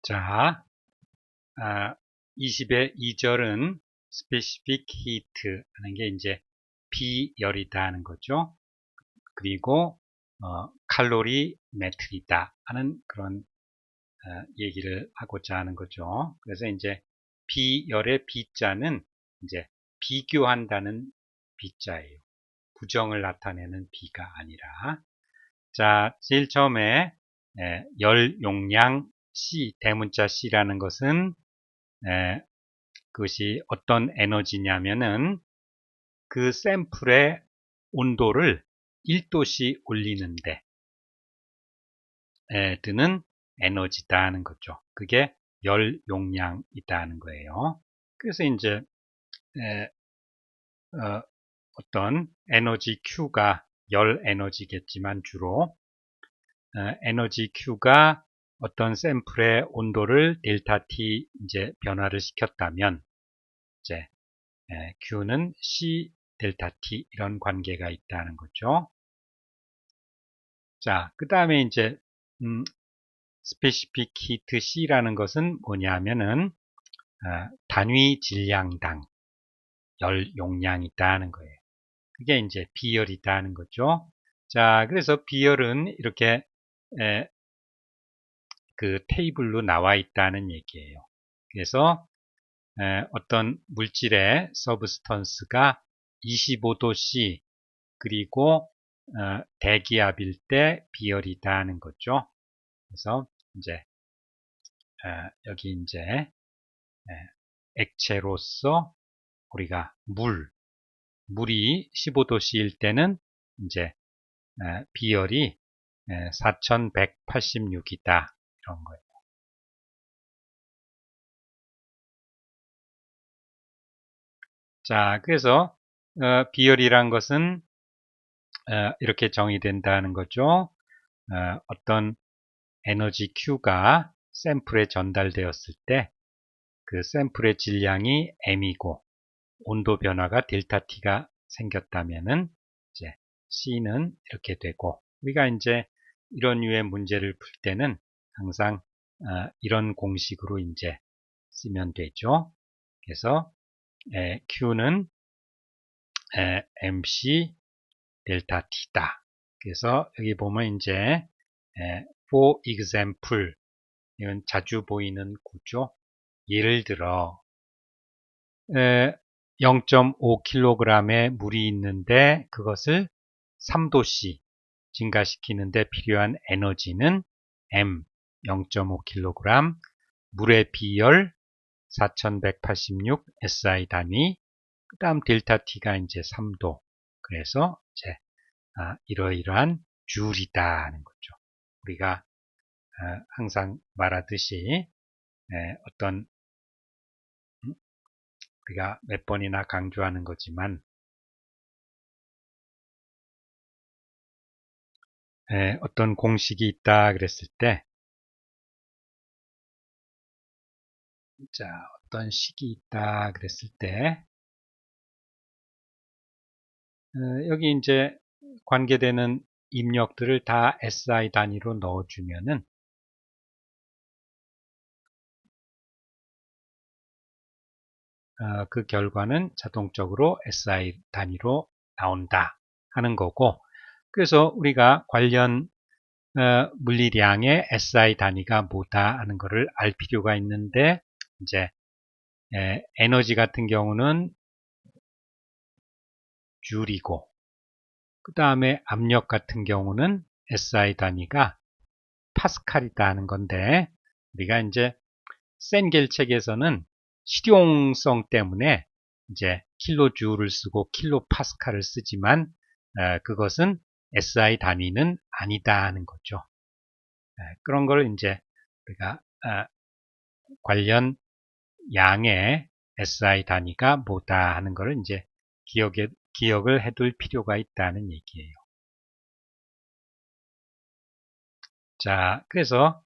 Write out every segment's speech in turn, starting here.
자, 20의 2절은 specific heat 하는 게 이제 비열이다 하는 거죠. 그리고 칼로리 메트리다 하는 그런 얘기를 하고자 하는 거죠. 그래서 이제 비열의 비자는 이제 비교한다는 비자예요. 부정을 나타내는 비가 아니라. 자, 제일 처음에 열 용량 C, 대문자 C라는 것은 그것이 어떤 에너지냐면은 그 샘플의 온도를 1도씩 올리는데 드는 에너지다 하는 거죠. 그게 열 용량이다 하는 거예요. 그래서 이제 어떤 에너지 Q가 열 에너지겠지만 주로 에너지 Q가 어떤 샘플의 온도를 델타 T 이제 변화를 시켰다면 이제 Q는 C 델타 T 이런 관계가 있다는 거죠. 자, 그 다음에 이제 specific heat C라는 것은 뭐냐면은 단위 질량당 열 용량이 있다는 거예요. 그게 이제 비열이다 하는 거죠. 자, 그래서 비열은 이렇게 그 테이블로 나와 있다는 얘기예요. 그래서 어떤 물질의 서브스턴스가 25도씨 그리고 대기압일 때 비열이다 하는 거죠. 그래서 이제 여기 이제 액체로서 우리가 물이 15도씨일 때는 이제 비열이 4186이다 이런 거예요. 자, 그래서 비열이란 것은 이렇게 정의된다는 거죠. 어떤 에너지 Q가 샘플에 전달되었을 때 그 샘플의 질량이 M이고 온도 변화가 델타 T가 생겼다면은 이제 C는 이렇게 되고 우리가 이제 이런 류의 문제를 풀 때는 항상 이런 공식으로 이제 쓰면 되죠. 그래서 Q는 MC 델타 T다. 그래서 여기 보면 이제 for example 이건 자주 보이는 구조. 예를 들어 0.5kg의 물이 있는데 그것을 3도씨 증가시키는데 필요한 에너지는 M 0.5kg 물의 비열 4186 SI 단위 그 다음 델타 T가 이제 3도 그래서 이제 이러이러한 줄이다 하는 거죠. 우리가 항상 말하듯이 어떤 우리가 몇 번이나 강조하는 거지만 어떤 공식이 있다 그랬을 때 자, 어떤 식이 있다 그랬을 때 여기 이제 관계되는 입력들을 다 SI 단위로 넣어주면은 그 결과는 자동적으로 SI 단위로 나온다 하는 거고 그래서 우리가 관련 물리량의 SI 단위가 뭐다 하는 것을 알 필요가 있는데 이제 에너지 같은 경우는 줄이고 그 다음에 압력 같은 경우는 SI 단위가 파스칼이다 하는 건데 우리가 이제 센 결책에서는 실용성 때문에 이제 킬로주를 쓰고 킬로파스칼을 쓰지만 그것은 SI 단위는 아니다 하는 거죠. 그런 걸 이제 우리가 관련 양의 SI 단위가 뭐다 하는 것을 이제 기억을 해둘 필요가 있다는 얘기예요. 자, 그래서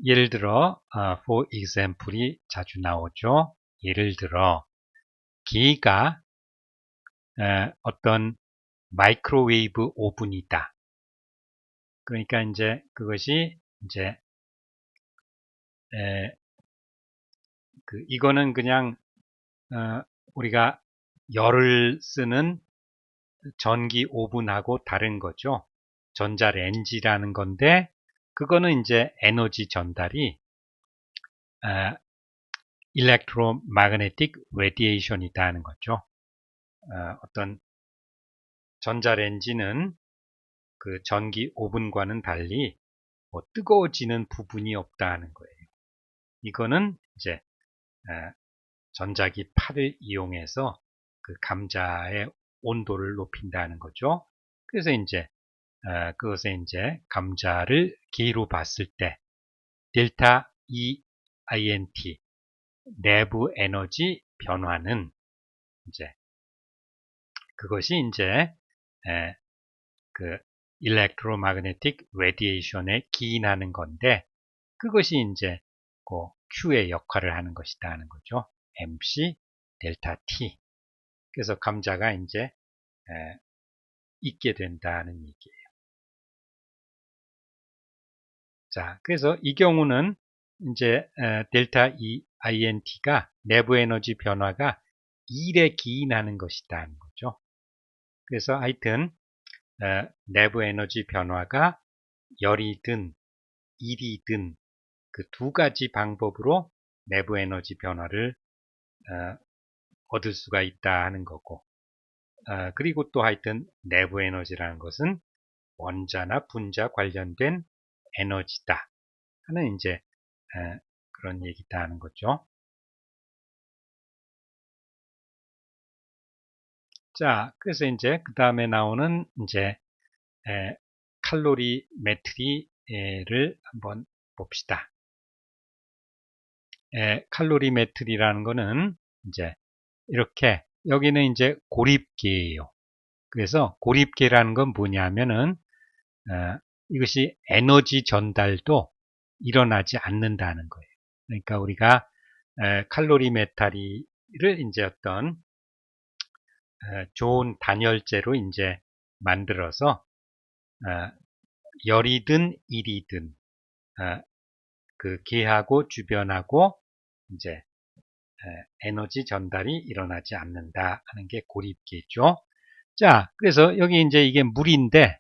예를 들어 for example이 자주 나오죠. 예를 들어 기가 어떤 마이크로웨이브 오븐이다. 그러니까 이제 그것이 이제 이거는 그냥 우리가 열을 쓰는 전기 오븐하고 다른 거죠. 전자레인지라는 건데 그거는 이제 에너지 전달이 electromagnetic radiation이다 하는 거죠. 어떤 전자레인지는 그 전기 오븐과는 달리 뭐 뜨거워지는 부분이 없다 하는 거예요. 이거는 이제 전자기 팔을 이용해서 그 감자의 온도를 높인다는 거죠. 그래서 이제 그것에 이제 감자를 기로 봤을 때 델타 EINT 내부 에너지 변화는 이제 그것이 이제 그 electromagnetic radiation에 기인하는 건데 그것이 이제 그 Q의 역할을 하는 것이다 하는 거죠. MC 델타 T. 그래서 감자가 이제 있게 된다는 얘기예요. 자, 그래서 이 경우는 이제 델타 EINT가 내부 에너지 변화가 1에 기인하는 것이다 하는 거죠. 그래서 하여튼 내부 에너지 변화가 열이든 일이든 그 두 가지 방법으로 내부 에너지 변화를 얻을 수가 있다 하는 거고 그리고 또 하여튼 내부 에너지라는 것은 원자나 분자 관련된 에너지다 하는 이제 그런 얘기다 하는 거죠. 자, 그래서 이제 그 다음에 나오는 이제 칼로리메트리를 한번 봅시다. 칼로리메트리라는 거는 이제 이렇게 여기는 이제 고립계예요. 그래서 고립계라는 건 뭐냐면은 이것이 에너지 전달도 일어나지 않는다는 거예요. 그러니까 우리가 칼로리메트리를 이제 어떤 좋은 단열재로 이제 만들어서 열이든 일이든 그 계하고 주변하고 이제 에너지 전달이 일어나지 않는다 하는 게 고립계죠. 자, 그래서 여기 이제 이게 물인데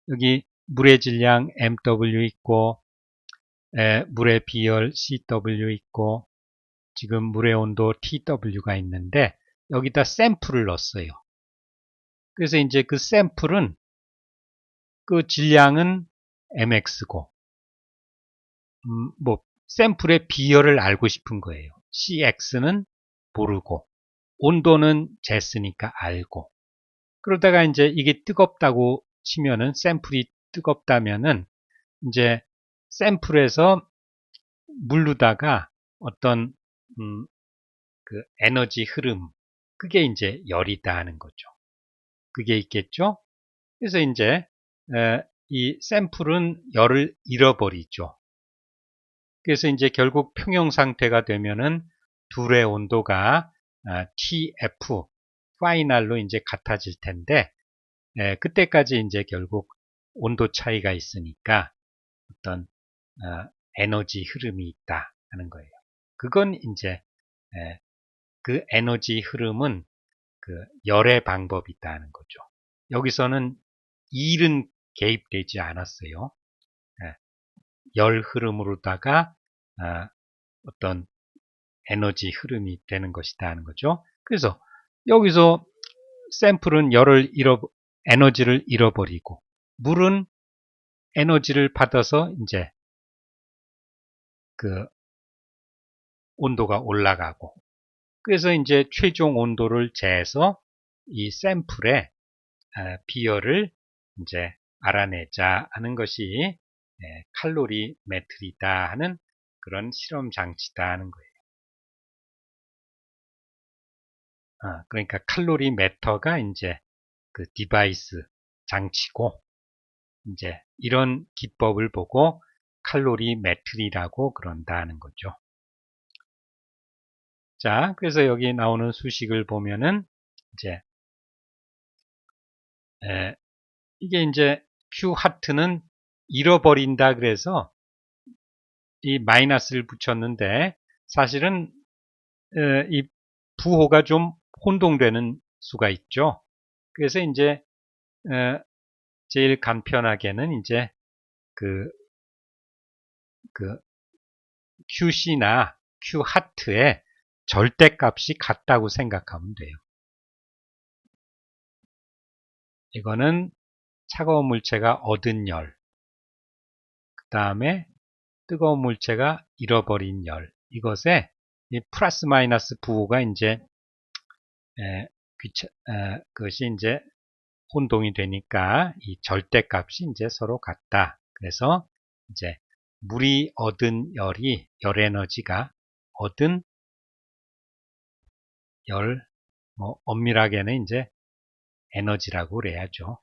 여기 물의 질량 MW 있고 물의 비열 CW 있고 지금 물의 온도 TW가 있는데 여기다 샘플을 넣었어요. 그래서 이제 그 샘플은 그 질량은 MX고 뭐 샘플의 비열을 알고 싶은 거예요. CX는 모르고 온도는 쟀으니까 알고 그러다가 이제 이게 뜨겁다고 치면은 샘플이 뜨겁다면은 이제 샘플에서 물르다가 어떤 그 에너지 흐름 그게 이제 열이다 하는 거죠. 그게 있겠죠. 그래서 이제 이 샘플은 열을 잃어버리죠. 그래서 이제 결국 평형 상태가 되면은 둘의 온도가 TF 파이널로 이제 같아질 텐데 그때까지 이제 결국 온도 차이가 있으니까 어떤 에너지 흐름이 있다 하는 거예요. 그건 이제 그 에너지 흐름은 그 열의 방법이 있다는 거죠. 여기서는 일은 개입되지 않았어요. 열 흐름으로다가 어떤 에너지 흐름이 되는 것이다 하는 거죠. 그래서 여기서 샘플은 에너지를 잃어버리고 물은 에너지를 받아서 이제 그 온도가 올라가고 그래서 이제 최종 온도를 재서 이 샘플의 비열을 이제 알아내자 하는 것이 칼로리메트리다 하는 그런 실험 장치다 하는 거예요. 그러니까 칼로리메터가 이제 그 디바이스 장치고 이제 이런 기법을 보고 칼로리메트리라고 그런다는 거죠. 자, 그래서 여기 나오는 수식을 보면은 이제 이게 이제 Q 하트는 잃어버린다 그래서 이 마이너스를 붙였는데 사실은 이 부호가 좀 혼동되는 수가 있죠. 그래서 이제 제일 간편하게는 이제 그 QC나 Q 하트의 절대값이 같다고 생각하면 돼요. 이거는 차가운 물체가 얻은 열, 그 다음에 뜨거운 물체가 잃어버린 열, 이것에 이 플러스 마이너스 부호가 이제 그것이 이제 혼동이 되니까 이 절대값이 이제 서로 같다. 그래서 이제 물이 얻은 열이 열 에너지가 얻은 열, 뭐 엄밀하게는 이제 에너지라고 그래야죠.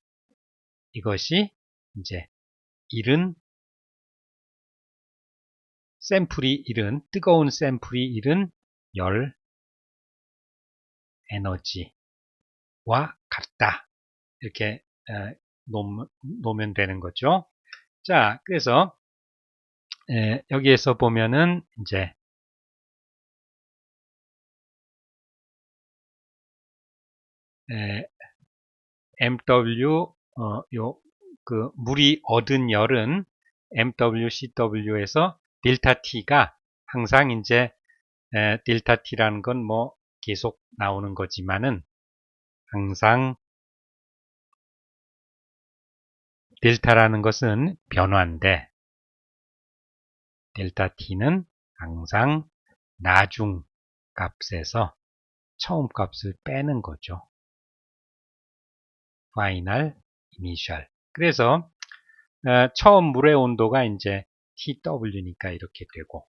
이것이 이제 잃은 샘플이 잃은 뜨거운 샘플이 잃은 열 에너지와 같다. 이렇게 놓으면 되는 거죠. 자, 그래서 여기에서 보면은 이제 MW 물이 얻은 열은 MWCW에서 델타 T가 항상 이제 델타 T라는 건 뭐 계속 나오는 거지만은 항상 델타라는 것은 변화인데 델타 T는 항상 나중 값에서 처음 값을 빼는 거죠. 파이널 이니셜. 그래서 처음 물의 온도가 이제 TW니까 이렇게 되고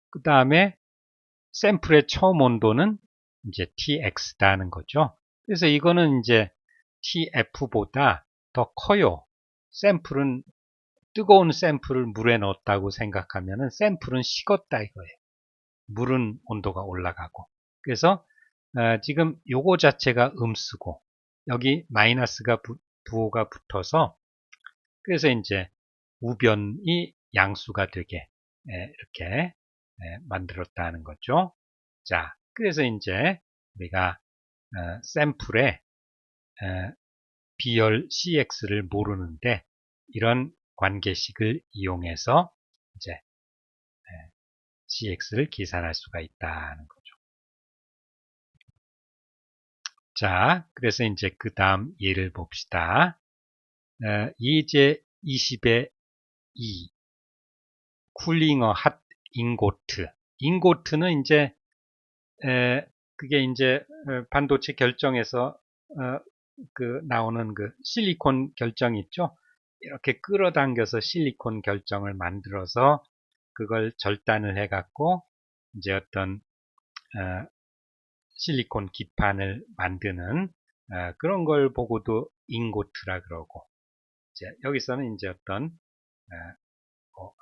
그 다음에 샘플의 처음 온도는 이제 TX다는 거죠. 그래서 이거는 이제 TF보다 더 커요. 샘플은 뜨거운 샘플을 물에 넣었다고 생각하면은 샘플은 식었다 이거예요. 물은 온도가 올라가고. 그래서 지금 요거 자체가 음수고 여기 마이너스가 부호가 붙어서 그래서 이제 우변이 양수가 되게 이렇게 만들었다는 거죠. 자, 그래서 이제 우리가 샘플의 비열 CX를 모르는데 이런 관계식을 이용해서 이제 CX를 계산할 수가 있다는 거죠. 자, 그래서 이제 그 다음 예를 봅시다. 2제 20의 2 쿨링어 핫 인고트. 인고트는 이제 그게 이제 반도체 결정에서 나오는 그 실리콘 결정 있죠. 이렇게 끌어당겨서 실리콘 결정을 만들어서 그걸 절단을 해갖고 이제 어떤 실리콘 기판을 만드는 그런 걸 보고도 인고트라 그러고 이제 여기서는 이제 어떤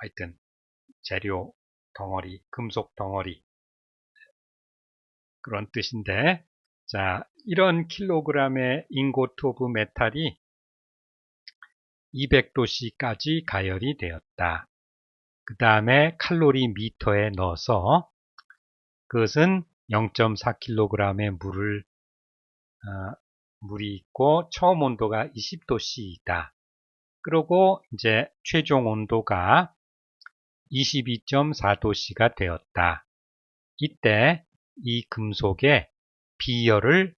하여튼 재료 덩어리, 금속 덩어리 그런 뜻인데 자 이런 킬로그램의 인고트 오브 메탈이 200도씨까지 가열이 되었다. 그 다음에 칼로리 미터에 넣어서 그것은 0.4kg의 물이 있고 처음 온도가 20도씨이다. 그리고 이제 최종 온도가 22.4도씨가 되었다. 이때 이 금속의 비열을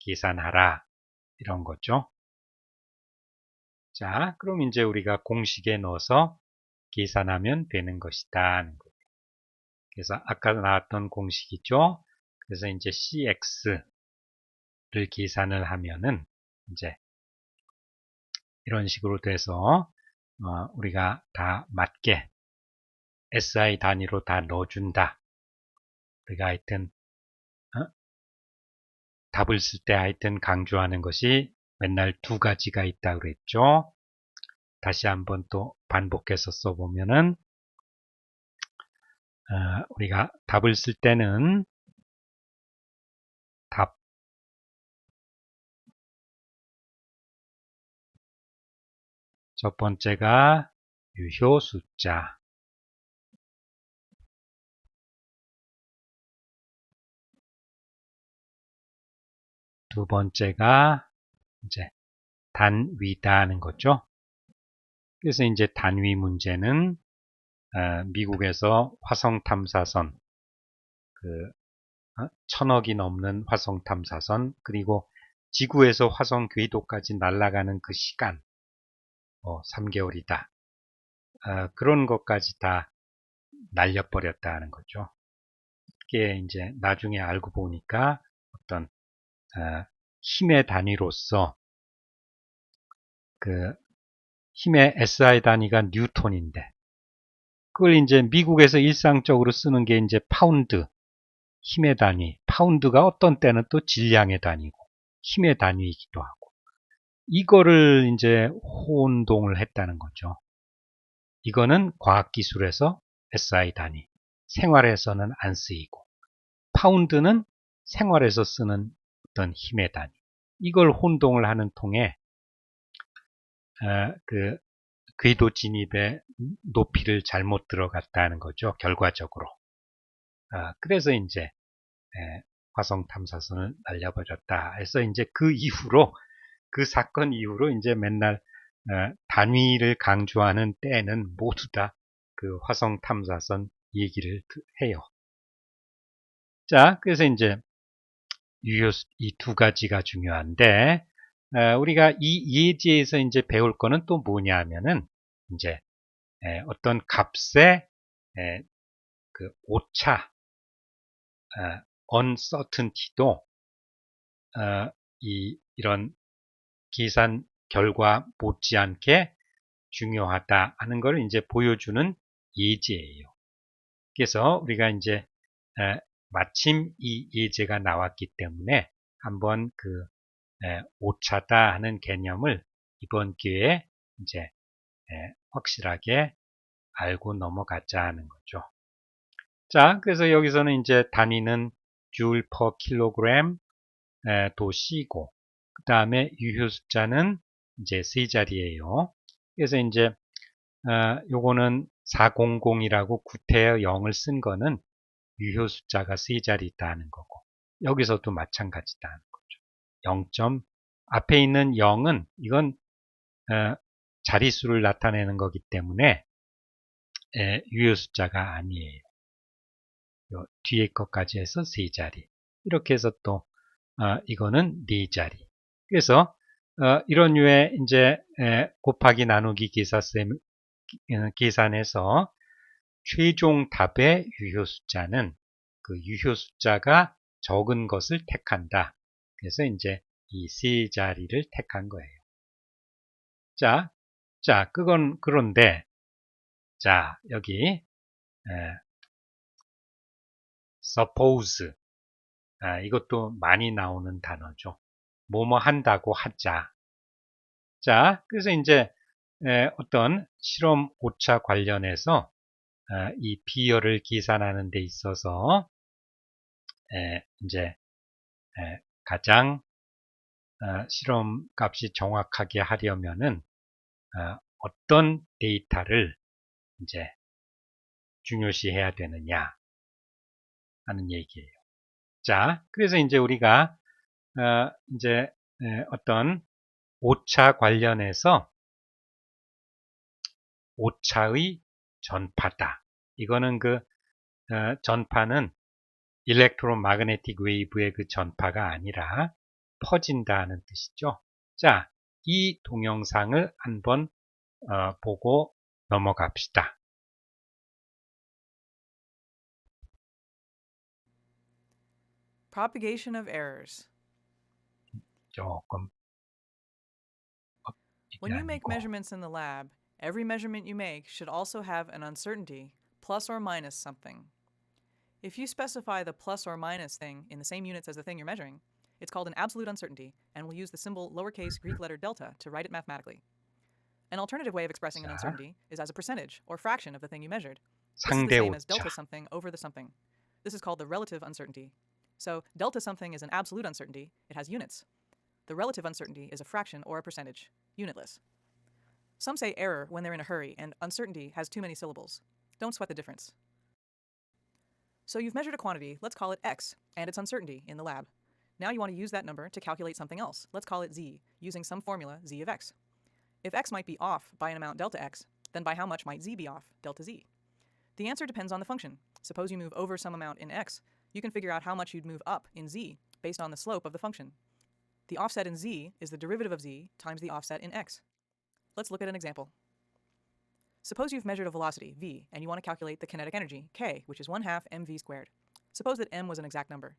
계산하라. 이런 거죠. 자, 그럼 이제 우리가 공식에 넣어서 계산하면 되는 것이다. 그래서 아까 나왔던 공식이죠. 그래서 이제 CX를 계산을 하면은 이제 이런 식으로 돼서 우리가 다 맞게 SI 단위로 다 넣어준다. 우리가 하여튼 답을 쓸 때 하여튼 강조하는 것이 맨날 두 가지가 있다고 그랬죠. 다시 한번 또 반복해서 써보면은 우리가 답을 쓸 때는 답 첫 번째가 유효 숫자. 두 번째가 이제 단위다 하는 거죠. 그래서 이제 단위 문제는 미국에서 화성 탐사선, 1000억이 넘는 화성 탐사선, 그리고 지구에서 화성 궤도까지 날아가는 그 시간, 3개월이다. 그런 것까지 다 날려버렸다는 거죠. 이게 이제 나중에 알고 보니까 어떤 힘의 단위로서 그 힘의 SI 단위가 뉴턴인데 그걸 이제 미국에서 일상적으로 쓰는 게 이제 파운드, 힘의 단위. 파운드가 어떤 때는 또 질량의 단위고 힘의 단위이기도 하고 이거를 이제 혼동을 했다는 거죠. 이거는 과학기술에서 SI 단위, 생활에서는 안 쓰이고 파운드는 생활에서 쓰는 어떤 힘의 단위. 이걸 혼동을 하는 통에 그 궤도 진입의 높이를 잘못 들어갔다는 거죠. 결과적으로. 그래서 이제 화성 탐사선을 날려버렸다. 해서 이제 그 이후로 그 사건 이후로 이제 맨날 단위를 강조하는 때는 모두 다 그 화성 탐사선 얘기를 해요. 자, 그래서 이제 유효 이 두 가지가 중요한데 우리가 이 예제에서 이제 배울 거는 또 뭐냐 하면은 이제 어떤 값의 그 오차, uncertainty도 이런 계산 결과 못지않게 중요하다 하는 걸 이제 보여주는 예제예요. 그래서 우리가 이제 마침 이 예제가 나왔기 때문에 한번 그 오차다 하는 개념을 이번 기회에 이제 확실하게 알고 넘어가자 하는 거죠. 자, 그래서 여기서는 이제 단위는 joule per kilogram 도 C고, 그 다음에 유효 숫자는 이제 세 자리예요. 그래서 이제 요거는 400이라고 구태여 0을 쓴 거는 유효 숫자가 세 자리 있다는 거고, 여기서도 마찬가지다는 거죠. 0. 앞에 있는 0은 이건 자릿수를 나타내는 거기 때문에 유효 숫자가 아니에요. 요 뒤에 것까지 해서 세 자리. 이렇게 해서 또 이거는 네 자리. 그래서 이런 류의 이제 곱하기 나누기 계산에서 최종 답의 유효 숫자는 그 유효 숫자가 적은 것을 택한다. 그래서 이제 이 세 자리를 택한 거예요. 자, 그런데 자, 여기 suppose 이것도 많이 나오는 단어죠. 뭐뭐 한다고 하자. 자, 그래서 이제 어떤 실험 오차 관련해서 이 비열을 계산하는 데 있어서 이제 가장 실험 값이 정확하게 하려면은 어떤 데이터를 이제 중요시해야 되느냐 하는 얘기예요. 자, 그래서 이제 우리가 이제 어떤 오차 관련해서 오차의 전파다. 이거는 그 전파는 일렉트로마그네틱 웨이브의 그 전파가 아니라 퍼진다는 뜻이죠. 자, 이 동영상을 한번 보고 넘어갑시다. Propagation of errors. 조금 When you make measurements in the lab, every measurement you make should also have an uncertainty, plus or minus something. If you specify the plus or minus thing in the same units as the thing you're measuring, it's called an absolute uncertainty, and we'll use the symbol lowercase Greek letter delta to write it mathematically. An alternative way of expressing an uncertainty is as a percentage or fraction of the thing you measured. This is the same as delta something over the something. This is called the relative uncertainty. So delta something is an absolute uncertainty. It has units. The relative uncertainty is a fraction or a percentage, unitless. Some say error when they're in a hurry, and uncertainty has too many syllables. Don't sweat the difference. So you've measured a quantity, let's call it x, and its uncertainty in the lab. Now you want to use that number to calculate something else, let's call it z, using some formula z of x. If x might be off by an amount delta x, then by how much might z be off delta z? The answer depends on the function. Suppose you move over some amount in x, you can figure out how much you'd move up in z based on the slope of the function. The offset in z is the derivative of z times the offset in x. Let's look at an example. Suppose you've measured a velocity, v, and you want to calculate the kinetic energy, k, which is 1/2 mv squared. Suppose that m was an exact number.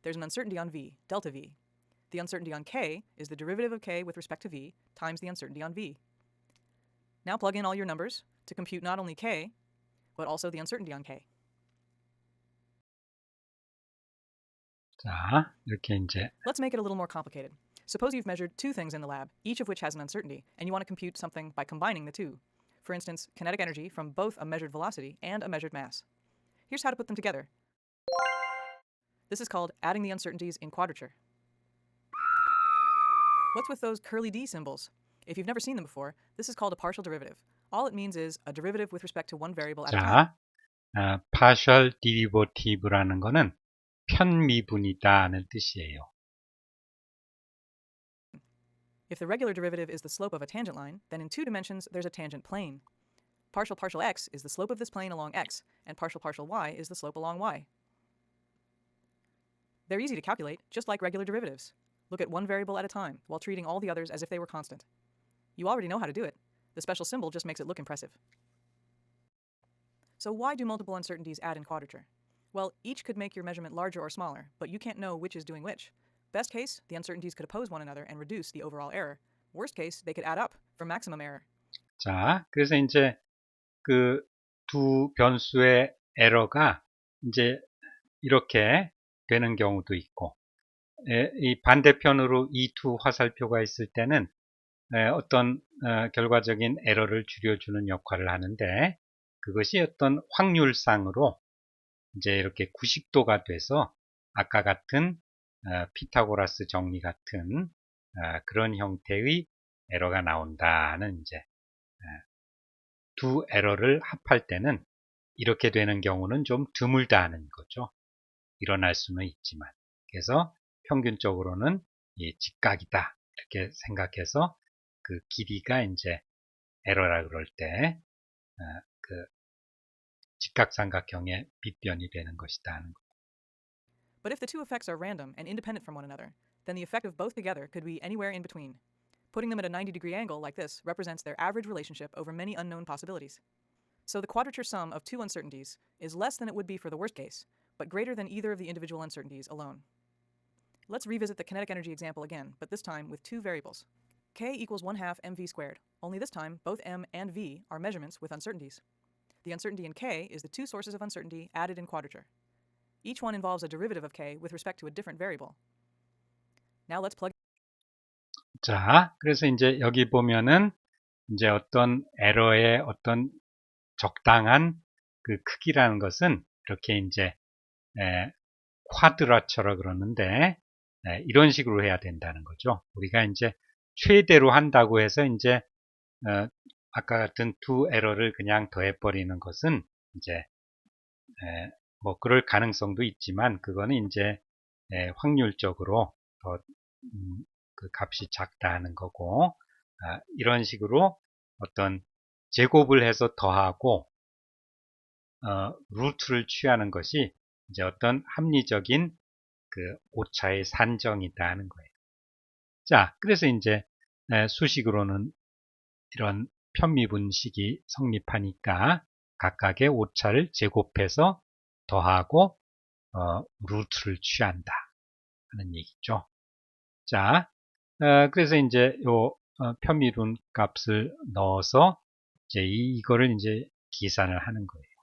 There's an uncertainty on v, delta v. The uncertainty on k is the derivative of k with respect to v times the uncertainty on v. Now plug in all your numbers to compute not only k, but also the uncertainty on k. 자, 이렇게 이제 Let's make it a little more complicated. Suppose you've measured two things in the lab, each of which has an uncertainty, and you want to compute something by combining the two. For instance, kinetic energy from both a measured velocity and a measured mass. Here's how to put them together. This is called adding the uncertainties in quadrature. What's with those curly d symbols? If you've never seen them before, this is called a partial derivative. All it means is a derivative with respect to one variable at a time. 자, partial derivative라는 거는 편미분이다는 뜻이에요. If the regular derivative is the slope of a tangent line, then in two dimensions there's a tangent plane. Partial partial x is the slope of this plane along x, and partial partial y is the slope along y. They're easy to calculate, just like regular derivatives. Look at one variable at a time, while treating all the others as if they were constant. You already know how to do it. The special symbol just makes it look impressive. So why do multiple uncertainties add in quadrature? Well, each could make your measurement larger or smaller, but you can't know which is doing which. Best case, the uncertainties could oppose one another and reduce the overall error. Worst case, they could add up for maximum error. 자, 그래서 이제 그 두 변수의 에러가 이제 이렇게 되는 경우도 있고, 이 반대편으로 이 두 화살표가 있을 때는 어떤 결과적인 에러를 줄여주는 역할을 하는데, 그것이 어떤 확률상으로 이제 이렇게 90도가 돼서 아까 같은 피타고라스 정리 같은 그런 형태의 에러가 나온다는 이제 두 에러를 합할 때는 이렇게 되는 경우는 좀 드물다는 거죠. 일어날 수는 있지만. 그래서 평균적으로는 이 직각이다. 이렇게 생각해서 그 길이가 이제 에러라 그럴 때 그 직각삼각형의 빗변이 되는 것이다 하는 거. But if the two effects are random and independent from one another, then the effect of both together could be anywhere in between. Putting them at a 90-degree angle like this represents their average relationship over many unknown possibilities. So the quadrature sum of two uncertainties is less than it would be for the worst case, but greater than either of the individual uncertainties alone. Let's revisit the kinetic energy example again, but this time with two variables. K equals 1/2 mv squared, only this time both m and v are measurements with uncertainties. The uncertainty in K is the two sources of uncertainty added in quadrature. Each one involves a derivative of K with respect to a different variable. Now let's plug. 자, 그래서 이제 여기 보면은 이제 어떤 에러의 어떤 적당한 그 크기라는 것은 이렇게 이제 쿼드라처라 그러는데 이런 식으로 해야 된다는 거죠. 우리가 이제 최대로 한다고 해서 이제 아까 같은 두 에러를 그냥 더해버리는 것은 이제 뭐 그럴 가능성도 있지만 그거는 이제 확률적으로 더 그 값이 작다 하는 거고 이런 식으로 어떤 제곱을 해서 더하고 루트를 취하는 것이 이제 어떤 합리적인 그 오차의 산정이다 하는 거예요. 자, 그래서 이제 수식으로는 이런 편미분식이 성립하니까 각각의 오차를 제곱해서 더하고 루트를 취한다 하는 얘기죠. 자, 그래서 이제 요 편미분 값을 넣어서 이제 이거를 이제 계산을 하는 거예요.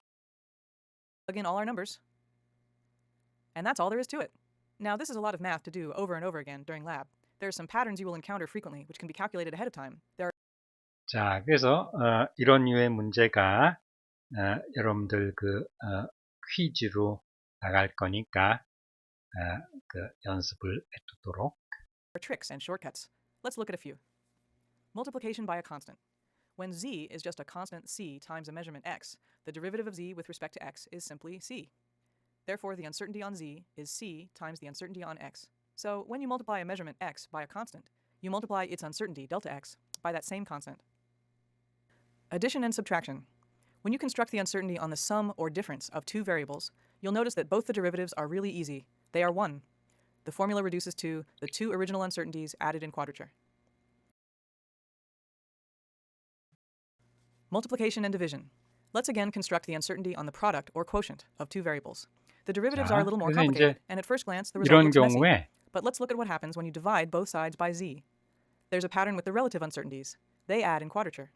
Plug in all our numbers. And that's all there is to it. Now, this is a lot of math to do over and over again during lab. There are some patterns you will encounter frequently, which can be calculated ahead of time. 자, 그래서 이런 류의 문제가 여러분들 그 퀴즈로 나갈 거니까 그 연습을 해두도록. Are tricks and shortcuts. Let's look at a few. Multiplication by a constant. When z is just a constant c times a measurement x, the derivative of z with respect to x is simply c. Therefore, the uncertainty on z is c times the uncertainty on x. So when you multiply a measurement x by a constant, you multiply its uncertainty, delta x, by that same constant. Addition and subtraction. When you construct the uncertainty on the sum or difference of two variables, you'll notice that both the derivatives are really easy. They are 1. The formula reduces to the two original uncertainties added in quadrature. Multiplication and division. Let's again construct the uncertainty on the product or quotient of two variables. The derivatives are a 자, little more 그래서 complicated, 이제 and at first glance, the result 이런 looks messy. 경우에 But let's look at what happens when you divide both sides by z. There's a pattern with the relative uncertainties. They add in quadrature.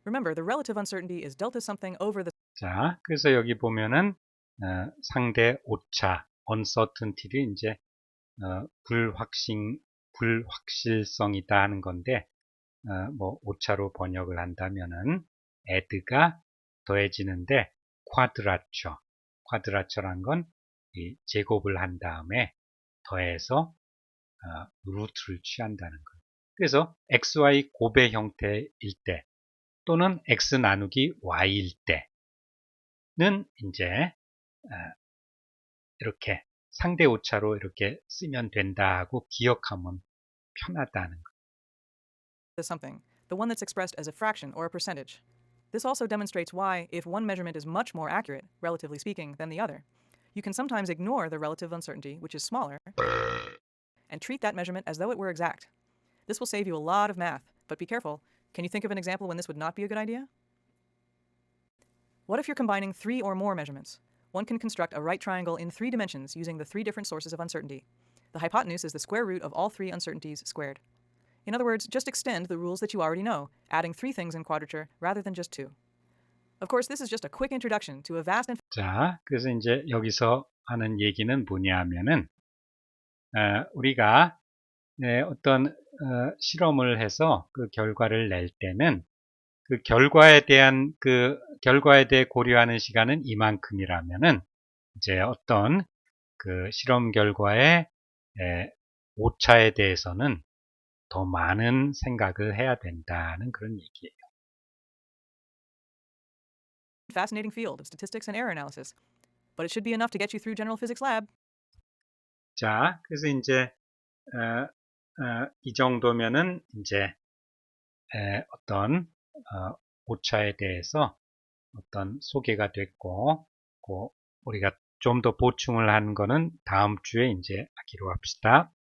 Remember, the relative uncertainty is delta something over the 자, 그래서 여기 보면은 상대 오차, uncertainty를 이제 불확실성이다 하는 건데 뭐 오차로 번역을 한다면은 add가 더해지는데 quadrature란 건 이 제곱을 한 다음에 더해서 루트를 취한다는 거예요. 그래서 xy 곱의 형태일 때 또는 x 나누기 y일 때는 이제 이렇게 상대 오차로 이렇게 쓰면 된다 하고 기억하면 편하다는 거예요. something, the one that's expressed as a fraction or a percentage. This also demonstrates why, if one measurement is much more accurate, relatively speaking, than the other, you can sometimes ignore the relative uncertainty, which is smaller, and treat that measurement as though it were exact. This will save you a lot of math, but be careful. Can you think of an example when this would not be a good idea? What if you're combining 3 or more measurements? One can construct a right triangle in 3 dimensions using the 3 different sources of uncertainty. The hypotenuse is the square root of all 3 uncertainties squared. In other words, just extend the rules that you already know, adding 3 things in quadrature rather than just 2. Of course, this is just a quick introduction to a vast and 자, 그래서 이제 여기서 하는 얘기는 뭐냐 하면은 우리가 어떤 실험을 해서 그 결과를 낼 때는 그 결과에 대해 고려하는 시간은 이만큼이라면은 이제 어떤 그 실험 결과의 오차에 대해서는 더 많은 생각을 해야 된다는 그런 얘기예요. fascinating field of statistics and error analysis, but it should be enough to get you through General Physics Lab. 자, 그래서 이제 이 정도면은 이제 어떤 오차에 대해서 어떤 소개가 됐고, 우리가 좀 더 보충을 한 거는 다음 주에 이제 하기로 합시다.